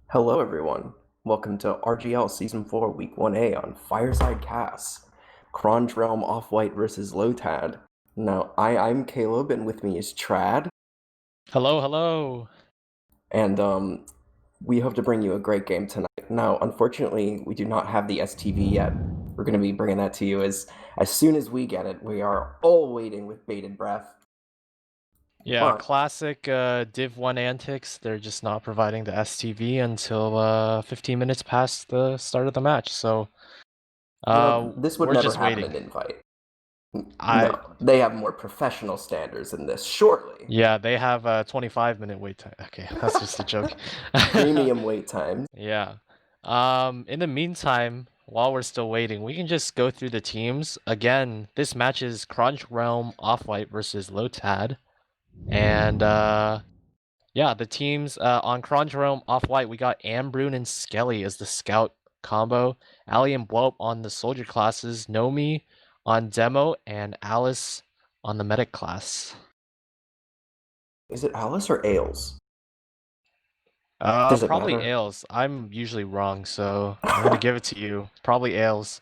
Hello, everyone. Welcome to RGL Season 4, Week 1A on Fireside Casts. Kronge Realm Off-White versus Lotad. Now, I'm Caleb, and with me is Trad, Hello, hello. and we hope to bring you a great game tonight. Now, unfortunately, we do not have the STV yet. We're going to be bringing that to you as soon as we get it. We are all waiting with bated breath. Yeah, But classic Div 1 antics. They're just not providing the STV until 15 minutes past the start of the match. So this would we're never just happen in waiting. Invite. I No, they have more professional standards than this, surely. Yeah, they have a 25-minute wait time. Okay, that's just a joke. Premium wait times. Yeah. In the meantime, while we're still waiting, we can just go through the teams. Again, this match is Crunch Realm Off-White versus Lotad. And yeah, the teams on Kronge Realm Off-White, we got Ambrune and Skelly as the scout combo, Ali and Blope on the soldier classes, Nomi on demo, and Alice on the medic class. Is it Alice or Ailes? Does it Probably matter? Ailes. I'm usually wrong, so I'm gonna give it to you. Probably Ailes.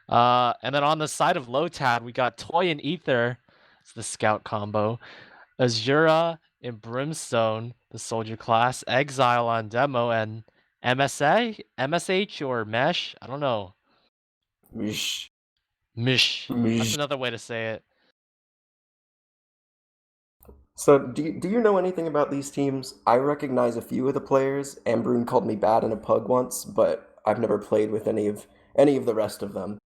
And then on the side of Lotad, we got Toy and Ether. It's the scout combo. Azura and Brimstone, the soldier class, Exile on demo, and MSA, MSH or Mesh. I don't know. Mish, Mish. That's mish. another way to say it. So, do you know anything about these teams? I recognize a few of the players. Ambrune called me bad in a pug once, but I've never played with any of the rest of them.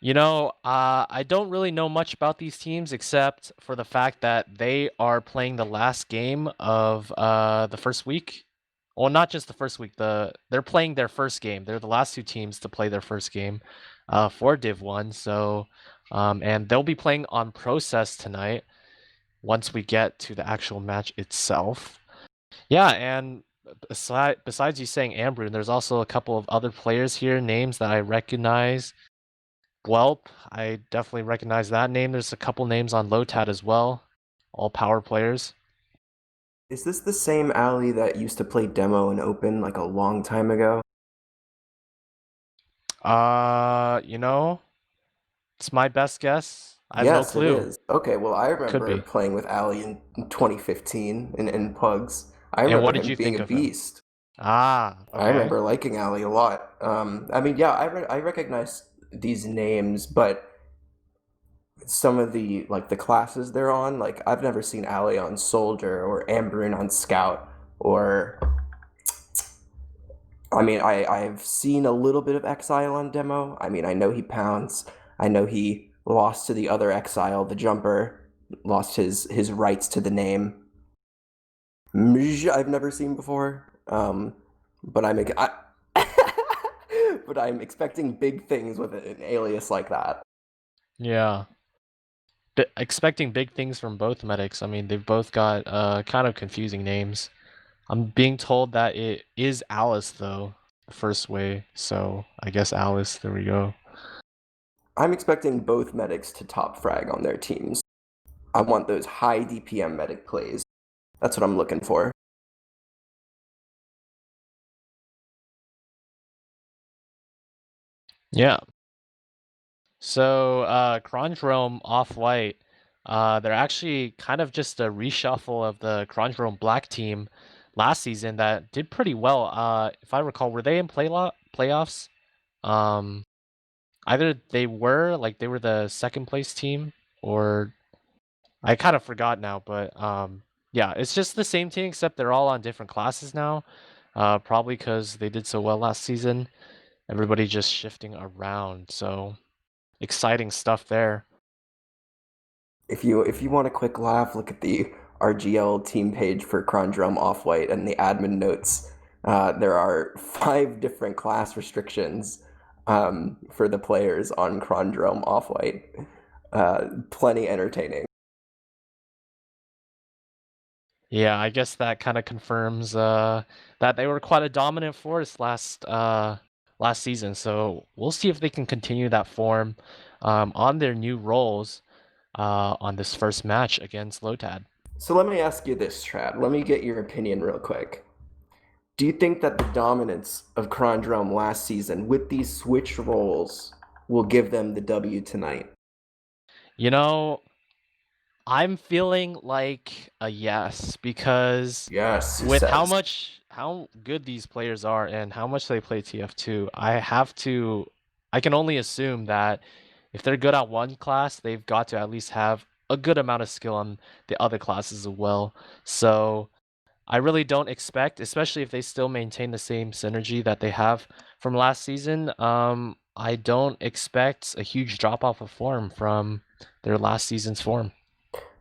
I don't really know much about these teams except for the fact that they are playing the last game of the first week. Well, not just the first week. They're playing their first game. They're the last two teams to play their first game, for Div 1. So, and they'll be playing on Process tonight once we get to the actual match itself. Yeah, and besides you saying Ambrune, there's also a couple of other players here, names that I recognize. Guelp, I definitely recognize that name. There's a couple names on Lotad as well, all power players. Is this the same alley that used to play demo and open like a long time ago? You know, it's my best guess. I have no Yes, it clue. is. Okay, well, I Could remember be. playing with Ali in 2015 in Pugs. I And what remember did him you being think a of him? beast. Ah, I okay. remember liking Ali a lot. I mean, yeah, I recognize these names, but some of the classes they're on, like I've never seen Ali on Soldier or Ambrune on Scout, or I mean, I've seen a little bit of Exile on demo. I mean, I know he pounds. I know he lost to the other Exile, the jumper, lost his rights to the name. I've never seen before. But but I'm expecting big things with an alias like that. Yeah. Expecting big things from both medics. I mean, they've both got kind of confusing names. I'm being told that it is Alice though, the first way. So I guess Alice. There we go. I'm expecting both medics to top frag on their teams. I want those high DPM medic plays. That's what I'm looking for. Yeah. So Kronge Realm Off-White, they're actually kind of just a reshuffle of the Kronge Realm Black team last season that did pretty well. If I recall, were they in playoffs? Um, Either they were the second place team, or I kind of forgot now. But yeah, it's just the same team except they're all on different classes now. Probably because they did so well last season. Everybody just shifting around. So exciting stuff there. If you want a quick laugh, look at the RGL team page for Crondrum Off-White and the admin notes. There are 5 different class restrictions for the players on Crondrum Off-White. Plenty entertaining. Yeah, I guess that kind of confirms that they were quite a dominant force last season. So we'll see if they can continue that form on their new roles on this first match against Lotad. So let me ask you this, Trad. Let me get your opinion real quick. Do you think that the dominance of Kronge last season with these switch roles will give them the W tonight? You know, I'm feeling like a yes because Yes, he with says. how good these players are and how much they play TF2, I can only assume that if they're good at one class, they've got to at least have a good amount of skill on the other classes as well. So I really don't expect, especially if they still maintain the same synergy that they have from last season, I don't expect a huge drop off of form from their last season's form.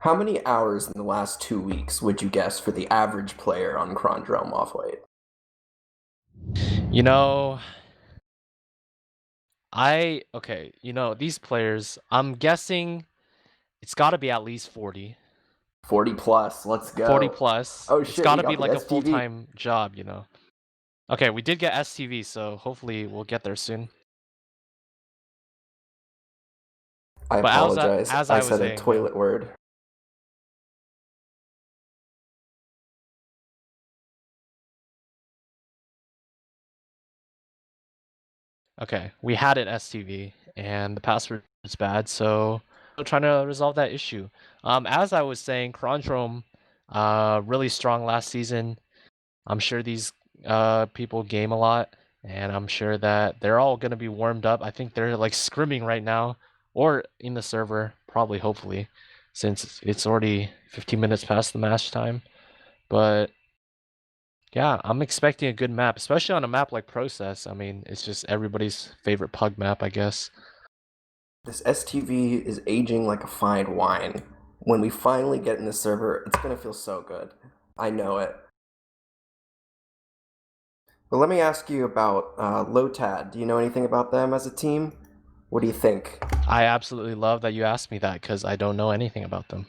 How many hours in the last 2 weeks would you guess for the average player on Kronge Off-White? You know, okay, these players, I'm guessing it's got to be at least 40. 40 plus. Let's 40 go. plus. Oh It's shit, got we to be got the like a STV. full-time job. Okay, we did get STV, so hopefully we'll get there soon. I But apologize. as I I was said a saying, yeah. toilet word. Okay, we had an STV and the password is bad, so still trying to resolve that issue. As I was saying, Crondrome, really strong last season. I'm sure these people game a lot, and I'm sure that they're all gonna be warmed up. I think they're like scrimming right now, or in the server, probably, hopefully, since it's already 15 minutes past the match time. But yeah, I'm expecting a good map, especially on a map like Process. I mean, it's just everybody's favorite pug map, I guess. This STV is aging like a fine wine. When we finally get in the server, it's gonna feel so good. I know it. But let me ask you about lotad. Do you know anything about them as a team? What do you think? I absolutely love that you asked me that because I don't know anything about them.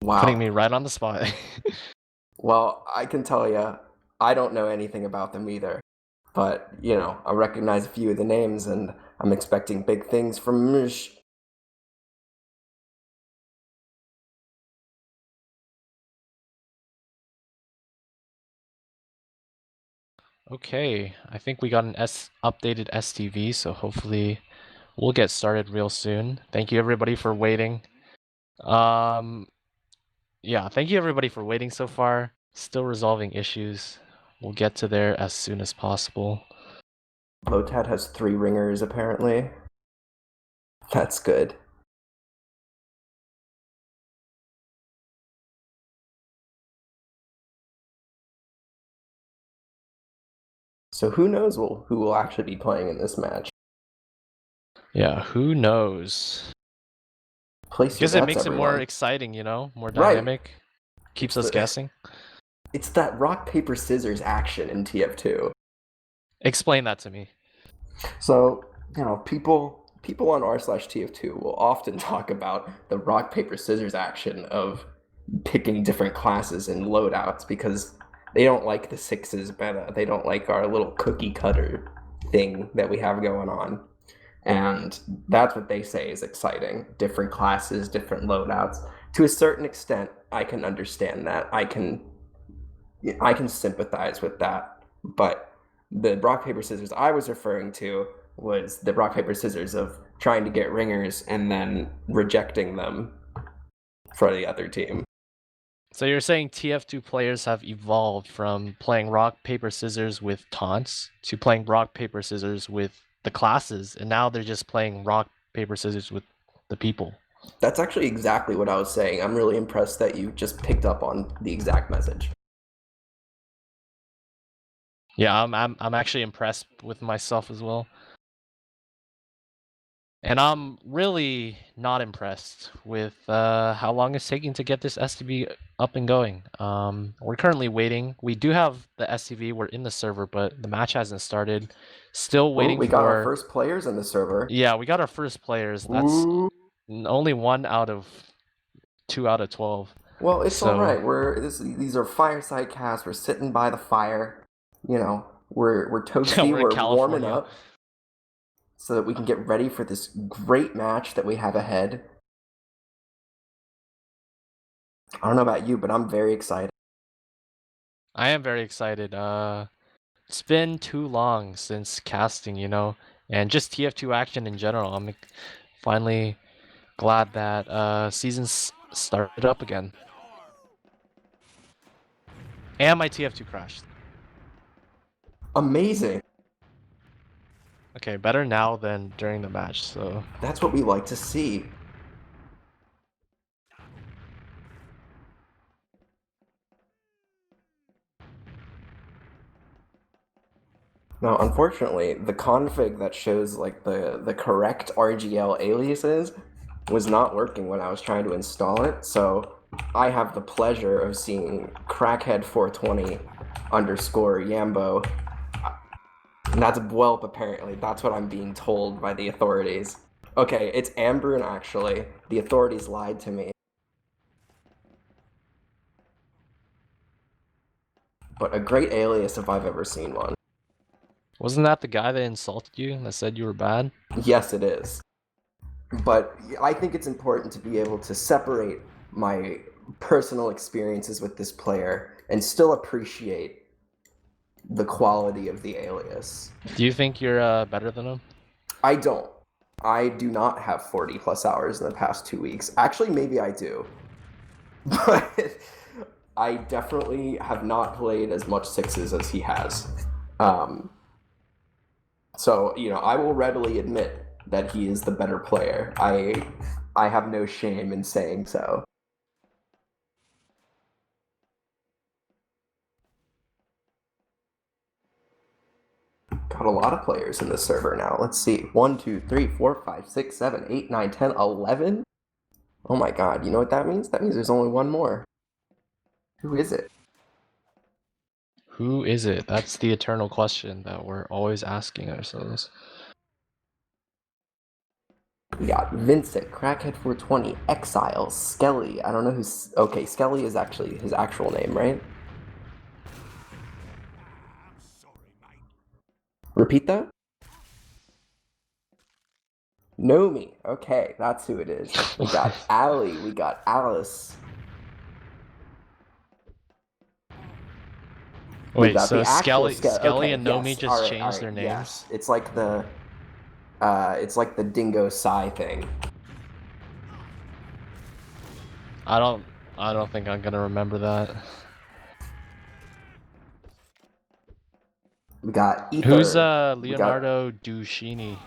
Putting Wow. me right on the spot. Well, I can tell you, I don't know anything about them either. But, I recognize a few of the names and I'm expecting big things from Mish. Okay, I think we got an updated STV, so hopefully we'll get started real soon. Thank you everybody for waiting. Um, yeah, thank you everybody for waiting so far. Still resolving issues. We'll get to there as soon as possible. Lotad has 3 ringers, apparently. That's good. So who knows who will actually be playing in this match? Yeah, who knows? Place your Because it bets, makes it more everyone. exciting, more Right. dynamic. Keeps It's us the guessing. it's that rock paper scissors action in TF2. Explain that to me. So, people on r/TF2 will often talk about the rock paper scissors action of picking different classes and loadouts because they don't like the sixes meta. They don't like our little cookie cutter thing that we have going on. And that's what they say is exciting. Different classes, different loadouts. To a certain extent, I can understand that. I can sympathize with that. But the rock paper scissors I was referring to was the rock paper scissors of trying to get ringers and then rejecting them for the other team. So you're saying TF2 players have evolved from playing rock, paper, scissors with taunts to playing rock, paper, scissors with the classes, and now they're just playing rock, paper, scissors with the people. That's actually exactly what I was saying. I'm really impressed that you just picked up on the exact message. Yeah, I'm actually impressed with myself as well. And I'm really not impressed with how long it's taking to get this STV up and going. We're currently waiting. We do have the STV. We're in the server, but the match hasn't started. Still Oh, waiting we got our for. first players in the server. Yeah, we got our first players. That's Ooh. only 2 out of 12. Well, it's all So right. These are fireside casts. We're sitting by the fire. We're toasty. we're in We're warming California. up so that we can get ready for this great match that we have ahead. I don't know about you, but I'm very excited. I am very excited. It's been too long since casting, you know, and just TF2 action in general. I'm finally glad that season's started up again. And my TF2 crashed. Amazing. Okay, better now than during the match, so... That's what we like to see. Now, unfortunately, the config that shows like the correct RGL aliases was not working when I was trying to install it, so I have the pleasure of seeing crackhead420 underscore Yambo. And that's Bwelp, apparently. That's what I'm being told by the authorities. Okay, it's Ambrun, actually. The authorities lied to me. But a great alias if I've ever seen one. Wasn't that the guy that insulted you, that said you were bad? Yes, it is. But I think it's important to be able to separate my personal experiences with this player and still appreciate the quality of the alias. Do you think you're better than him? I don't. I do not have 40 plus hours in the past 2 weeks. Actually, maybe I do. But I definitely have not played as much sixes as he has. So, you know, I will readily admit that he is the better player. I have no shame in saying so. Got a lot of players in this server now. Let's see. 1, 2, 3, 4, 5, 6, 7, 8, 9, 10, 11. Oh my god, you know what that means? That means there's only one more. Who is it? Who is it? That's the eternal question that we're always asking ourselves. We got Vincent, Crackhead420, Exile, Skelly. I don't know who's... Okay, Skelly is actually his actual name, right? Repeat that? Nomi. Okay, that's who it is. We got Allie. We got Alice. Wait, so Skelly okay, and yes. Nomi just changed their names? Yes. It's like the dingo Psy thing. I don't think I'm gonna remember that. We got Ether. Who's Leonardo Ducini?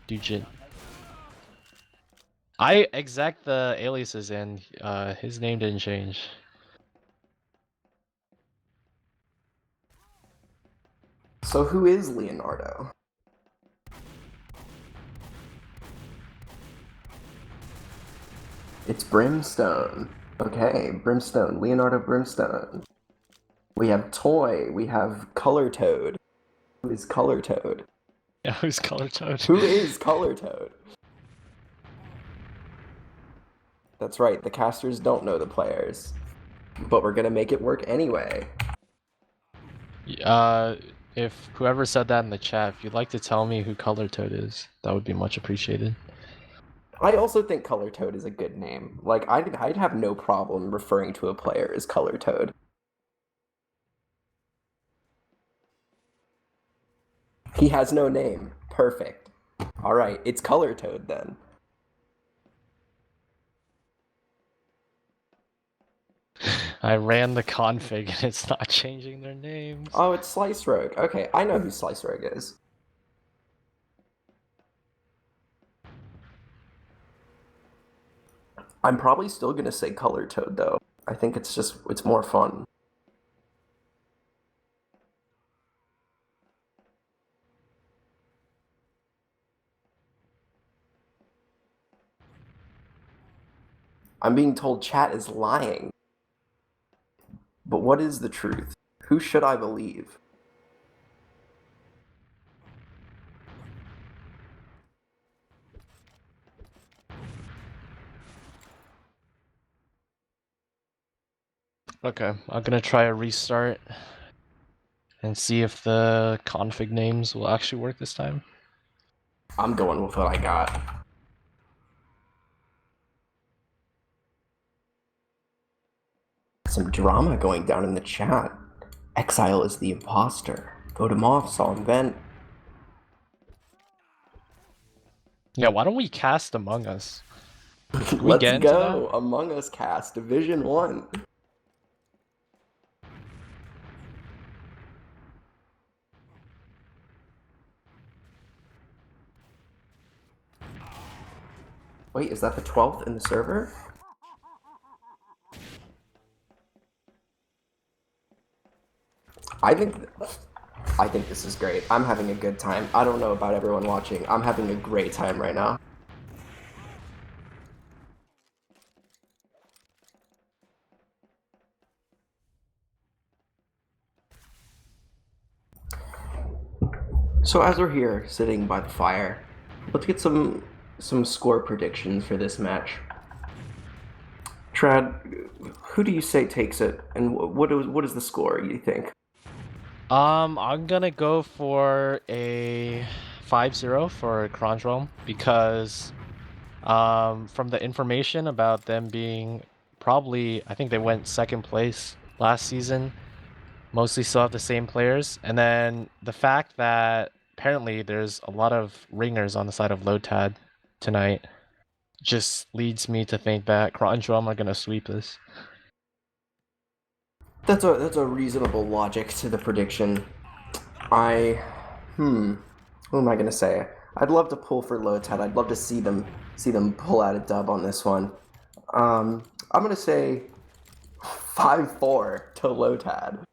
Dugin. I exec the aliases and his name didn't change. So who is Leonardo? It's Brimstone. Okay, Brimstone. Leonardo Brimstone. We have Toy. We have Color Toad. Who is Color Toad? Yeah, who's Color Toad? Who is Color Toad? That's right, the casters don't know the players. But we're gonna make it work anyway. If whoever said that in the chat, if you'd like to tell me who Color Toad is, that would be much appreciated. I also think Color Toad is a good name. Like, I'd have no problem referring to a player as Color Toad. He has no name. Perfect. Alright, it's Color Toad then. I ran the config and it's not changing their names. Oh, it's Slice Rogue. Okay, I know who Slice Rogue is. I'm probably still gonna say Color Toad though. I think it's more fun. I'm being told chat is lying. But what is the truth? Who should I believe? Okay, I'm gonna try a restart and see if the config names will actually work this time. I'm going with what I got. Some drama going down in the chat. Exile is the imposter. Vote him off, saw him vent. Yeah, why don't we cast Among Us? Can we Let's get into that? go! Among Us cast, Division 1. Wait, is that the 12th in the server? I think this is great. I'm having a good time. I don't know about everyone watching. I'm having a great time right now. So as we're here sitting by the fire, let's get some score predictions for this match. Trad, who do you say takes it, and what is the score you think? I'm gonna go for a 5-0 for Kronge because from the information about them being probably, I think they went second place last season, mostly still have the same players, and then the fact that apparently there's a lot of ringers on the side of lotad tonight just leads me to think that Kronge are gonna sweep this. That's a reasonable logic to the prediction. What am I gonna say? I'd love to pull for Lotad. I'd love to see them pull out a dub on this one. I'm gonna say 5-4 to Lotad.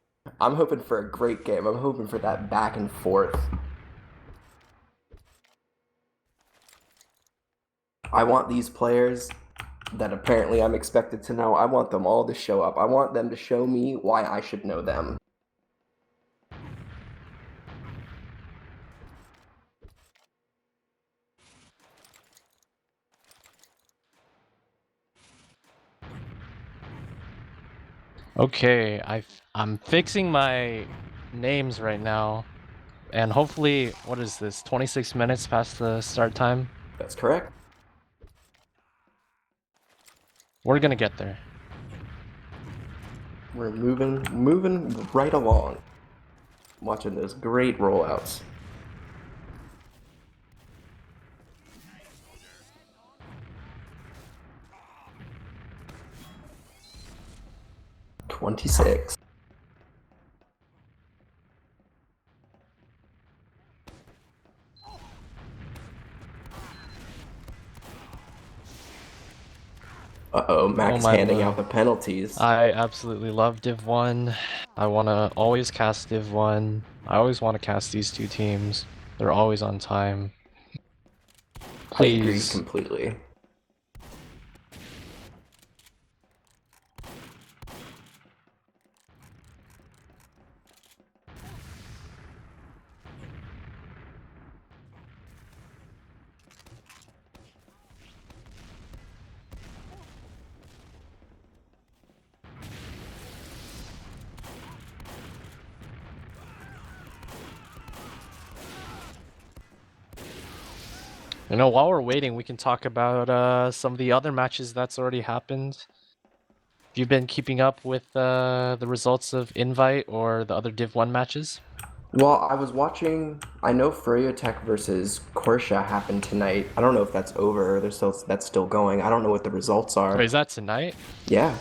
I'm hoping for a great game. I'm hoping for that back and forth. I want these players that apparently I'm expected to know. I want them all to show up. I want them to show me why I should know them. Okay, I'm fixing my names right now, and hopefully, what is this? 26 minutes past the start time. That's correct. We're gonna get there. We're moving right along. Watching those great rollouts. $26. Uh-oh, Mac's handing out the penalties. I absolutely love Div 1. I want to always cast Div 1. I always want to cast these two teams. They're always on time. I agree Please. completely. You know, while we're waiting, we can talk about some of the other matches that's already happened. Have you been keeping up with the results of Invite or the other Div 1 matches? Well, I was watching. I know Furrier Tech versus Korsha happened tonight. I don't know if that's over or that's still going. I don't know what the results are. Wait, is that tonight? Yeah.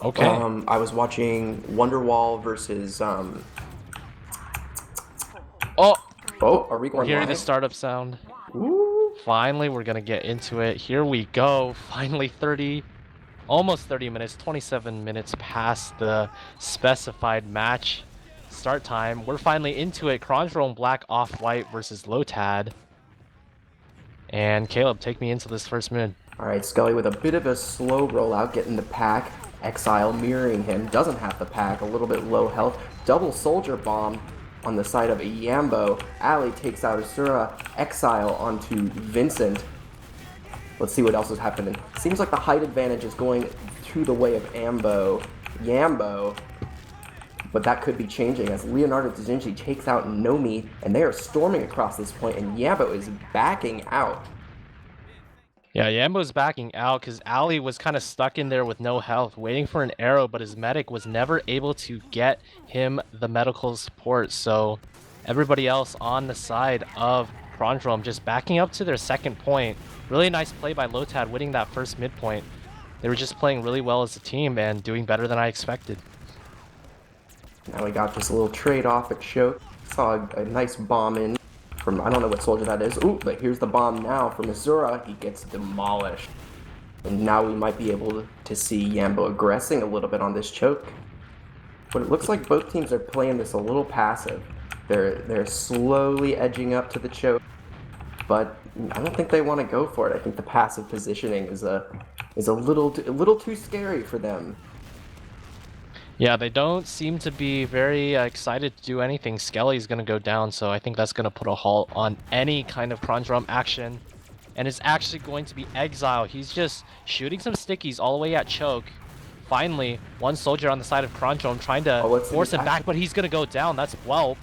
Okay. I was watching Wonderwall versus Oh, are we going we're hearing the live? startup sound. Ooh. Finally, we're gonna get into it. Here we go. Finally, almost 30 minutes, 27 minutes past the specified match start time. We're finally into it. Kronge Black Off-White versus Lotad. And Caleb, take me into this first mid. All right, Scully with a bit of a slow rollout, getting the pack. Exile mirroring him, doesn't have the pack, a little bit low health. Double soldier bomb on the side of Yambo. Ali takes out Asura. Exile onto Vincent. Let's see what else is happening. Seems like the height advantage is going to the way of Yambo. But that could be changing as Leonardo da Vinci takes out Nomi, and they are storming across this point, and Yambo is backing out. Yeah, Yambo's backing out because Ali was kind of stuck in there with no health, waiting for an arrow, but his medic was never able to get him the medical support. So everybody else on the side of Kronge just backing up to their second point. Really nice play by Lotad, winning that first midpoint. They were just playing really well as a team and doing better than I expected. Now we got this little trade-off at choke. Saw a nice bomb in from, I don't know what soldier that is. Ooh, but here's the bomb now from Azura. He gets demolished. And now we might be able to see Yambo aggressing a little bit on this choke. But it looks like both teams are playing this a little passive. They're slowly edging up to the choke, but I don't think they want to go for it. I think the passive positioning is a little too scary for them. Yeah, they don't seem to be very excited to do anything. Skelly's going to go down, so I think that's going to put a halt on any kind of Kronge action. And it's actually going to be Exile. He's just shooting some stickies all the way at choke. Finally, one soldier on the side of Kronge trying to force him back, but he's going to go down. That's Whelp,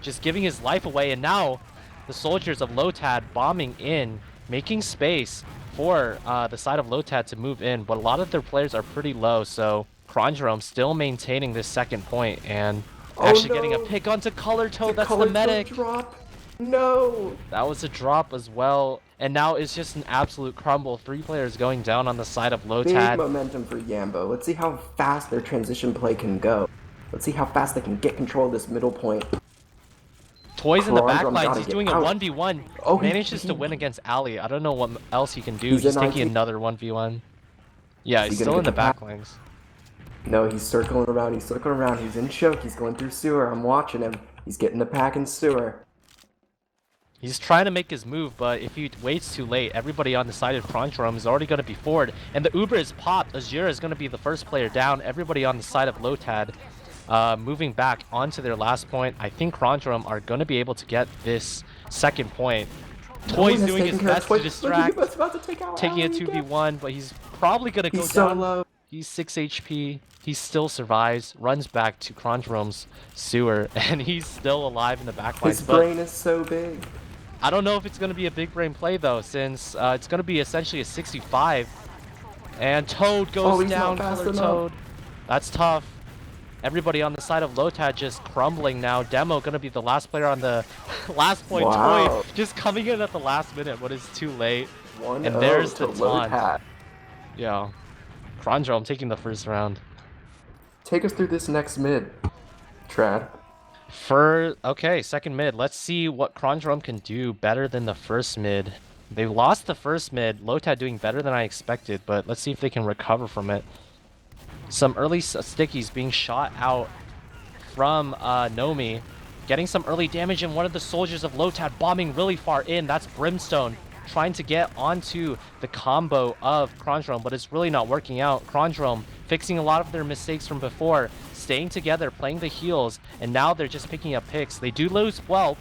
just giving his life away. And now the soldiers of Lotad bombing in, making space for the side of Lotad to move in. But a lot of their players are pretty low, so Kronge still maintaining this second point and actually getting a pick onto Color Toad. That's the medic. Drop. No! That was a drop as well. And now it's just an absolute crumble. 3 players going down on the side of Lotad. Big momentum for Yambo. Let's see how fast their transition play can go. Let's see how fast they can get control of this middle point. Toys in the backlines. He's doing a 1v1. Oh, manages to win against Ali. I don't know what else he can do. He's taking another 1v1. Yeah, he's still in the backlines. No, he's circling around. He's circling around. He's in choke. He's going through sewer. I'm watching him. He's getting the pack in sewer. He's trying to make his move, but if he waits too late, everybody on the side of Kronge is already going to be forward. And the Uber is popped. Azura is going to be the first player down. Everybody on the side of Lotad moving back onto their last point. I think Kronge are going to be able to get this second point. Toy's doing his best to distract, taking a 2v1, but he's probably going to go down. So low. He's 6 HP. He still survives, runs back to Kronge sewer, and he's still alive in the backline. His brain is so big. I don't know if it's going to be a big brain play, though, since it's going to be essentially a 65. And Toad goes down, Color Toad. That's tough. Everybody on the side of Lotad just crumbling now. Demo going to be the last player on the last point. Wow. Toy just coming in at the last minute, but it's too late. And And there's the taunt. Lotad. Yeah. Kronge, I'm taking the first round. Take us through this next mid, Trad. Okay, second mid. Let's see what Kronge can do better than the first mid. They lost the first mid. Lotad doing better than I expected, but let's see if they can recover from it. Some early stickies being shot out from Nomi. Getting some early damage, and one of the soldiers of Lotad bombing really far in. That's Brimstone trying to get onto the combo of Kronge, but it's really not working out. Kronge fixing a lot of their mistakes from before, staying together, playing the heals, and now they're just picking up picks. They do lose Whelp.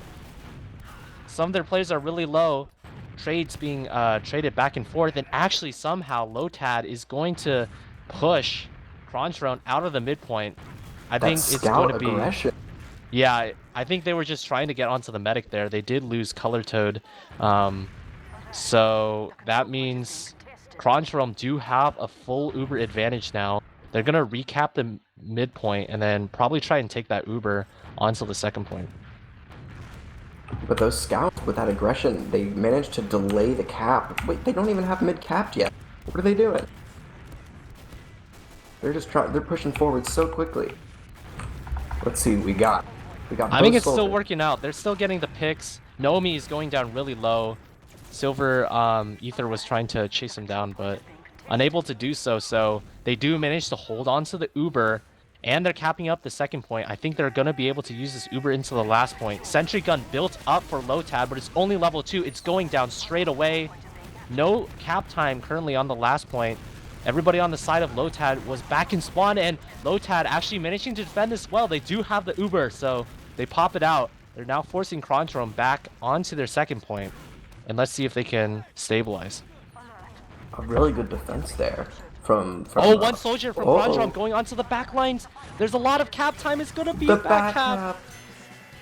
Some of their players are really low. Trades being traded back and forth, and actually somehow Lotad is going to push Kronge out of the midpoint. I think it's going to be aggression. Yeah, I think they were just trying to get onto the medic there. They did lose Color Toad. So that means Kronge do have a full Uber advantage now. They're going to recap the midpoint and then probably try and take that Uber onto the second point. But those scouts, with that aggression, they managed to delay the cap. Wait, they don't even have mid capped yet. What are they doing? They're just they're pushing forward so quickly. Let's see what we got. I think it's still working out. They're still getting the picks. Nomi is going down really low. Silver Ether was trying to chase him down, but unable to do so. So they do manage to hold on to the Uber, and they're capping up the second point. I think they're going to be able to use this Uber into the last point. Sentry gun built up for Lotad, but it's only level 2. It's going down straight away. No cap time currently on the last point. Everybody on the side of Lotad was back in spawn, and Lotad actually managing to defend this well. They do have the Uber, so they pop it out. They're now forcing Kronge back onto their second point. And let's see if they can stabilize. A really good defense there from one soldier from Kronge going onto the back lines. There's a lot of cap time. It's going to be a back cap.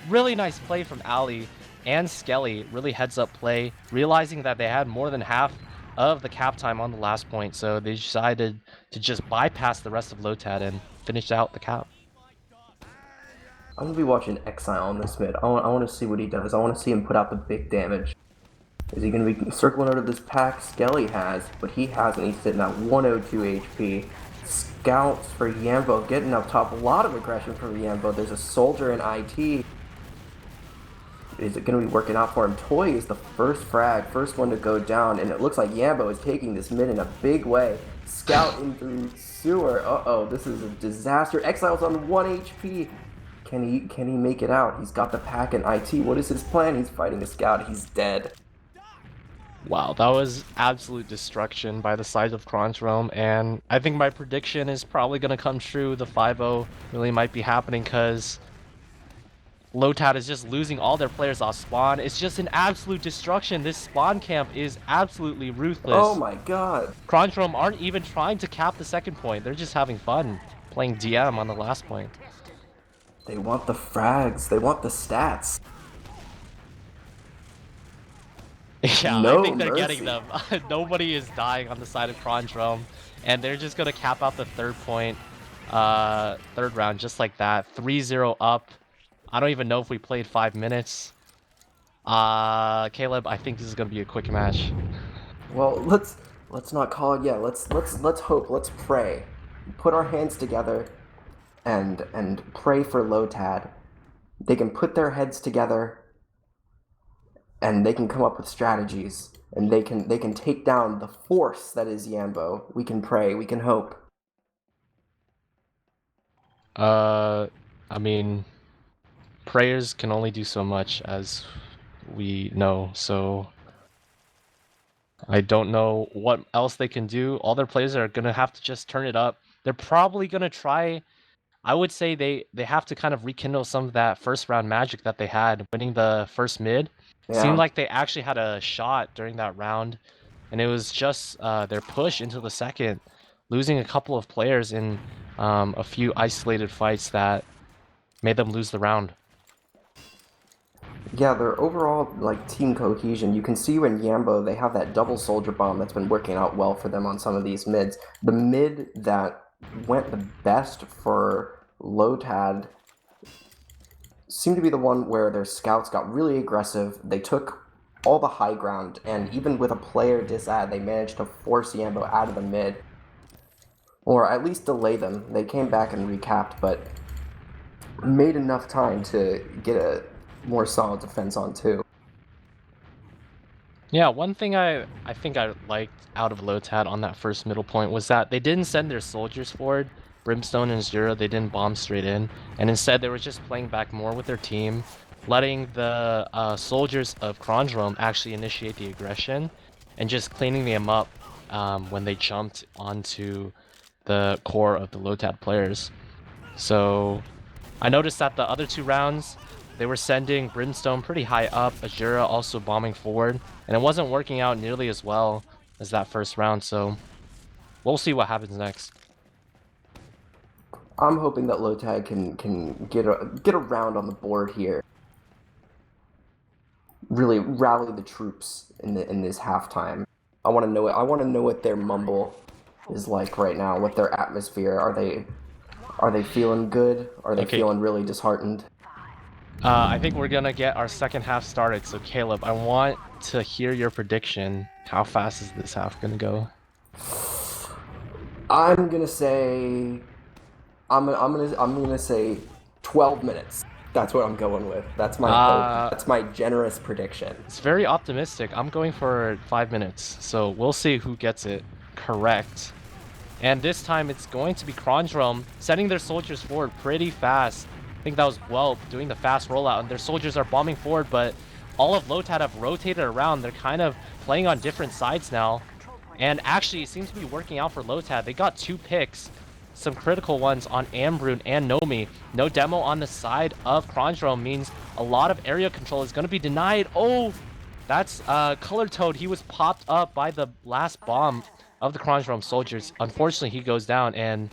Really nice play from Ali and Skelly. Really heads up play. Realizing that they had more than half of the cap time on the last point, so they decided to just bypass the rest of lotad and finish out the cap. I'm gonna be watching Exile on this mid. I want to see what he does. I want to see him put out the big damage. Is he gonna be circling out of this pack? Skelly has, but he hasn't. He's sitting at 102 HP. Scouts for Yambo getting up top. A lot of aggression from Yambo. There's a soldier in IT. Is it going to be working out for him? Toy is the first frag, first one to go down, and it looks like Yambo is taking this mid in a big way. Scout in through sewer. Uh-oh, this is a disaster. Exile's on 1 HP. Can he make it out? He's got the pack in IT. What is his plan? He's fighting a scout. He's dead. Wow, that was absolute destruction by the side of Kronge, and I think my prediction is probably going to come true. The 5-0 really might be happening because lotad is just losing all their players off spawn. It's just an absolute destruction. This spawn camp is absolutely ruthless. Oh my god. Kronge aren't even trying to cap the second point. They're just having fun playing DM on the last point. They want the frags. They want the stats. Yeah, No I think they're mercy. getting them. Nobody is dying on the side of Kronge, and they're just gonna cap out the third point, third round just like that. 3-0 up. I don't even know if we played 5 minutes. Caleb, I think this is gonna be a quick match. Well, let's not call it yet. Let's hope. Let's pray. Put our hands together and pray for lotad. They can put their heads together and they can come up with strategies and they can take down the force that is Yambo. We can pray, we can hope. I mean, prayers can only do so much, as we know, so I don't know what else they can do. All their players are gonna have to just turn it up. They're probably gonna try. I would say they have to kind of rekindle some of that first round magic that they had winning the first mid. Yeah. Seemed like they actually had a shot during that round, and it was just their push into the second, losing a couple of players in a few isolated fights that made them lose the round. Yeah, their overall like team cohesion. You can see when Yambo they have that double soldier bomb that's been working out well for them on some of these mids. The mid that went the best for lotad seemed to be the one where their scouts got really aggressive. They took all the high ground, and even with a player disad, they managed to force Yambo out of the mid, or at least delay them. They came back and recapped, but made enough time to get a more solid defense on too. Yeah, one thing I think I liked out of lotad on that first middle point was that they didn't send their soldiers forward. Brimstone and Zura, they didn't bomb straight in, and instead they were just playing back more with their team, letting the soldiers of Kronge actually initiate the aggression, and just cleaning them up when they jumped onto the core of the lotad players. So I noticed that the other 2 rounds, they were sending Brimstone pretty high up, Azura also bombing forward, and it wasn't working out nearly as well as that first round, so we'll see what happens next. I'm hoping that lotad can get a round on the board here. Really rally the troops in this halftime. I want to know it. I want to know what their mumble is like right now. What their atmosphere are they feeling good? Are they feeling really disheartened? I think we're gonna get our second half started. So Caleb, I want to hear your prediction. How fast is this half gonna go? I'm gonna say, I'm gonna say 12 minutes. That's what I'm going with. That's my hope. That's my generous prediction. It's very optimistic. I'm going for 5 minutes. So we'll see who gets it correct. And this time it's going to be Kronge sending their soldiers forward pretty fast. I think that was Guelp doing the fast rollout, and their soldiers are bombing forward, but all of lotad have rotated around. They're kind of playing on different sides now. And actually, it seems to be working out for lotad. They got 2 picks, some critical ones on Ambrune and Nomi. No demo on the side of Kronge means a lot of area control is going to be denied. Oh, that's Color Toad. He was popped up by the last bomb of the Kronge soldiers. Unfortunately, he goes down, and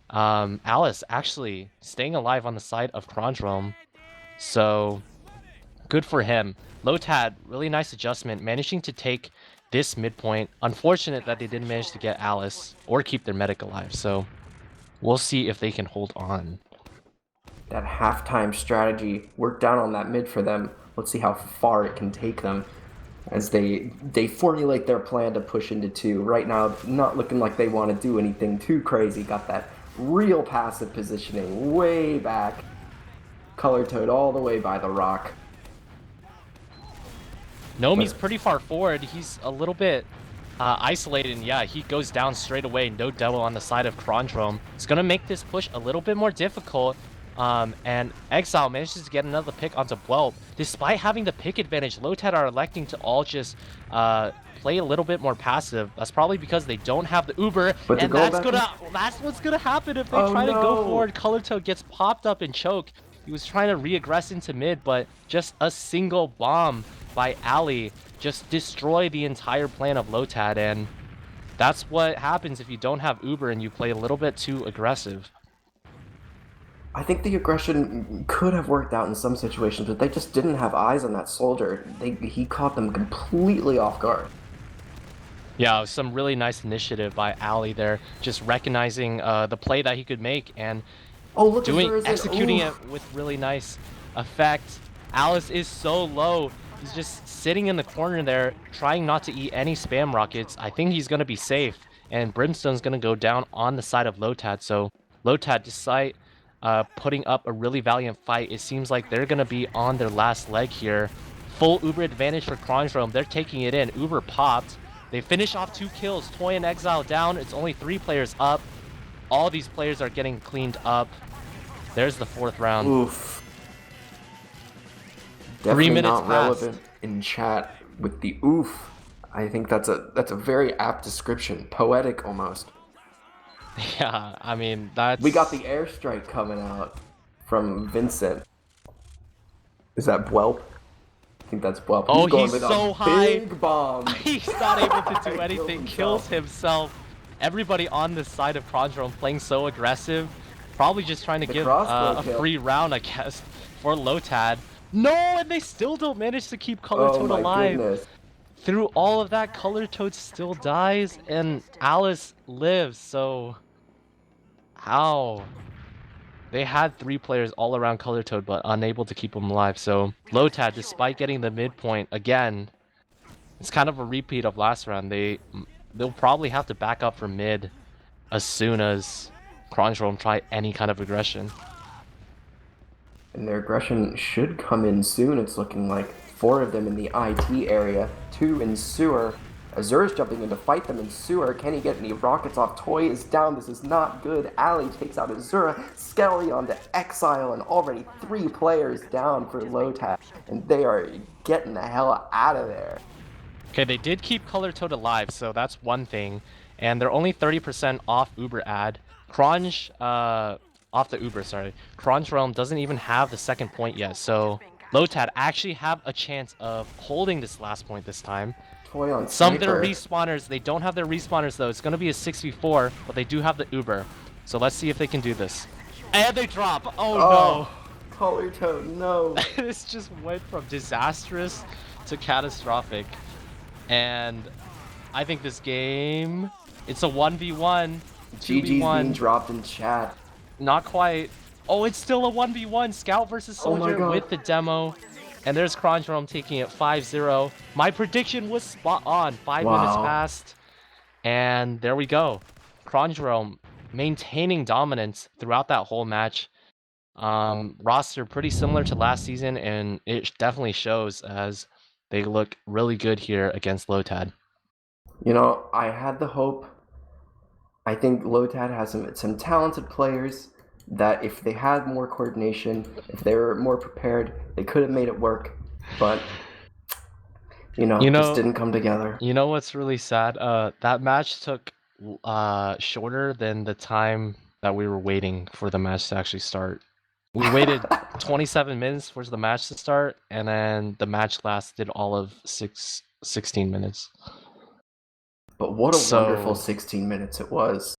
Alice actually staying alive on the side of Kronge. So good for him. lotad, really nice adjustment, managing to take this midpoint. Unfortunate that they didn't manage to get Alice or keep their medic alive, so we'll see if they can hold on. That halftime strategy worked out on that mid for them. Let's see how far it can take them as they formulate their plan to push into 2. Right now, not looking like they want to do anything too crazy. Got that real passive positioning way back. Color Toad all the way by the rock. Nomi's pretty far forward. He's a little bit isolated, and yeah, he goes down straight away. No demo on the side of Kronge. It's going to make this push a little bit more difficult. And Exile manages to get another pick onto Whelp. Despite having the pick advantage, lotad are electing to all just play a little bit more passive. That's probably because they don't have the Uber, But and that's what's gonna happen if they try to go forward. Color Toad gets popped up and choke. He was trying to reaggress into mid, but just a single bomb by Ali just destroy the entire plan of lotad, and that's what happens if you don't have Uber and you play a little bit too aggressive. I think the aggression could have worked out in some situations, but they just didn't have eyes on that soldier. He caught them completely off guard. Yeah, it was some really nice initiative by Ali there, just recognizing the play that he could make and executing it with really nice effect. Alice is so low. He's just sitting in the corner there, trying not to eat any spam rockets. I think he's going to be safe, and Brimstone's going to go down on the side of lotad. So lotad, despite putting up a really valiant fight, it seems like they're going to be on their last leg here. Full Uber advantage for Kronge. They're taking it in. Uber popped. They finish off 2 kills. Toy and Exile down. It's only 3 players up. All these players are getting cleaned up. There's the 4th round. Oof. Definitely 3 minutes not relevant in chat with the oof. I think that's a very apt description. Poetic almost. Yeah, I mean, that's... We got the airstrike coming out from Vincent. Is that Whelp? I think that's Whelp. Oh, he's so high. Big bomb. He's not able to do anything. Kills himself. Everybody on this side of Kronge playing so aggressive. Probably just trying to give a free round, I guess, for lotad. No, and they still don't manage to keep Color Toad alive. Goodness. Through all of that, Color Toad still dies, and Alice lives, so... How? They had 3 players all around Color Toad, but unable to keep him alive. So lotad, despite getting the midpoint again, it's kind of a repeat of last round. They'll probably have to back up for mid as soon as Kronge try any kind of aggression. And their aggression should come in soon. It's looking like 4 of them in the IT area, 2 in sewer. Azura's jumping in to fight them in sewer. Can he get any rockets off? Toy is down. This is not good. Ali takes out Azura. Skelly onto Exile, and already 3 players down for lotad. And they are getting the hell out of there. Okay, they did keep Color Toad alive, so that's one thing. And they're only 30% off Uber ad. Kronge, off the Uber, sorry. Kronge doesn't even have the 2nd point yet, so lotad actually have a chance of holding this last point this time. Some of their respawners, they don't have their respawners though. It's going to be a 6v4, but they do have the Uber. So let's see if they can do this. And they drop. Oh no. Color Toad, no. This just went from disastrous to catastrophic. And I think this game, it's a 1v1. GG's being dropped in chat. Not quite. Oh, it's still a 1v1. Scout versus Soldier with the demo. And there's Kronge taking it 5-0. My prediction was spot on. 5 minutes passed. And there we go. Kronge maintaining dominance throughout that whole match. Roster pretty similar to last season, and it definitely shows as they look really good here against lotad. You know, I had the hope. I think lotad has some talented players that if they had more coordination, if they were more prepared, they could have made it work. But, you know, just didn't come together. You know what's really sad? That match took shorter than the time that we were waiting for the match to actually start. We waited 27 minutes for the match to start, and then the match lasted all of 16 minutes. But what a wonderful 16 minutes it was.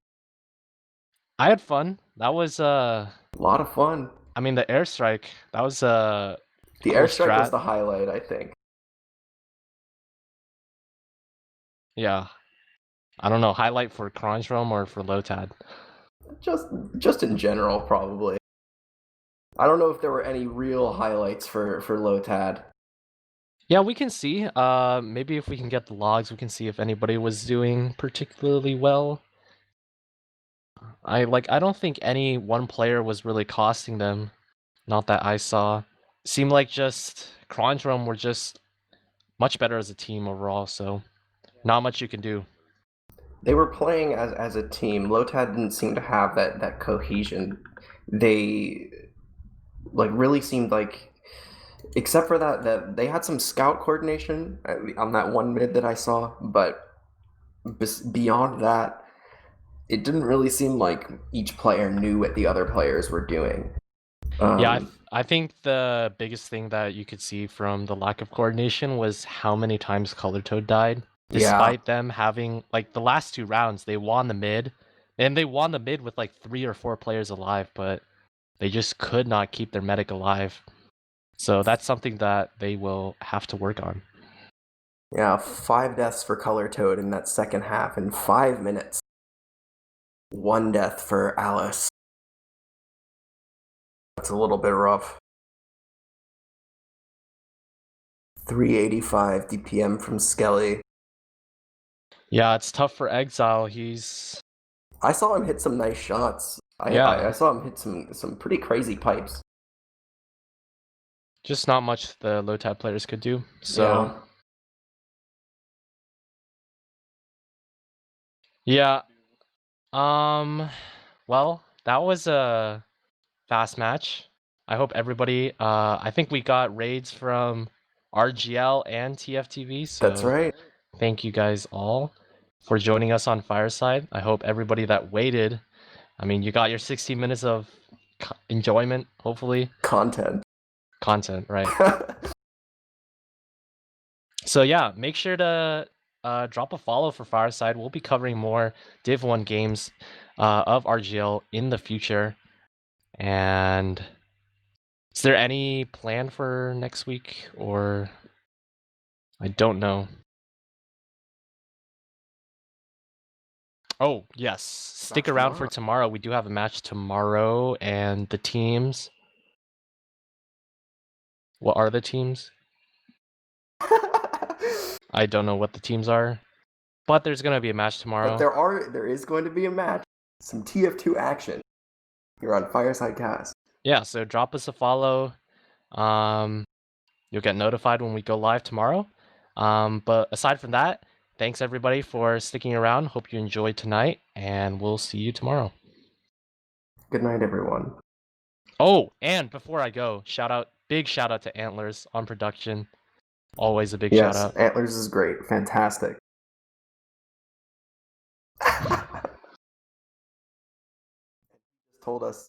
I had fun. That was a lot of fun. I mean, the airstrike, that was the airstrike was the highlight, I think. Yeah. I don't know, highlight for Kronge or for lotad? Just in general, probably. I don't know if there were any real highlights for lotad. Yeah, we can see. Maybe if we can get the logs, we can see if anybody was doing particularly well. I don't think any one player was really costing them. Not that I saw. Seemed like just Kronge were just much better as a team overall, so not much you can do. They were playing as a team. Lotad didn't seem to have that cohesion. They really seemed like, except for that they had some scout coordination on that one mid that I saw, but beyond that, it didn't really seem like each player knew what the other players were doing. Yeah, I think the biggest thing that you could see from the lack of coordination was how many times Color Toad died. Yeah, Despite them having like the last 2 rounds, they won the mid, and they won the mid with like 3 or 4 players alive, but they just could not keep their medic alive. So that's something that they will have to work on. yeah, 5 deaths for Color Toad in that second half in 5 minutes. 1 death for Alice. That's a little bit rough. 385 DPM from Skelly. Yeah, it's tough for Exile. I saw him hit some nice shots. Yeah, I saw him hit some pretty crazy pipes. just not much the low-tab players could do. So Yeah. yeah, well, that was a fast match. I hope everybody. I think we got raids from RGL and TFTV. That's So right. thank you guys all for joining us on Fireside. I hope everybody that waited. I mean, you got your 60 minutes of enjoyment, hopefully. Content. Content, right? So yeah, make sure to drop a follow for Fireside. We'll be covering more Div 1 games of RGL in the future. And is there any plan for next week, or I don't know. Oh, yes. Stick Match around for tomorrow. tomorrow. We do have a match tomorrow, and the teams. What are the teams? I don't know what the teams are, but there's going to be a match But tomorrow. there is going to be a match. Some TF2 action. You're on Fireside Cast. Yeah, so drop us a follow. You'll get notified when we go live tomorrow. But aside from that, thanks everybody for sticking around. Hope you enjoyed tonight, and we'll see you tomorrow. Good night, everyone. Oh, and before I go, big shout out to Antlers on production. Always a big shout Yes, out. Antlers is great. Fantastic. Told us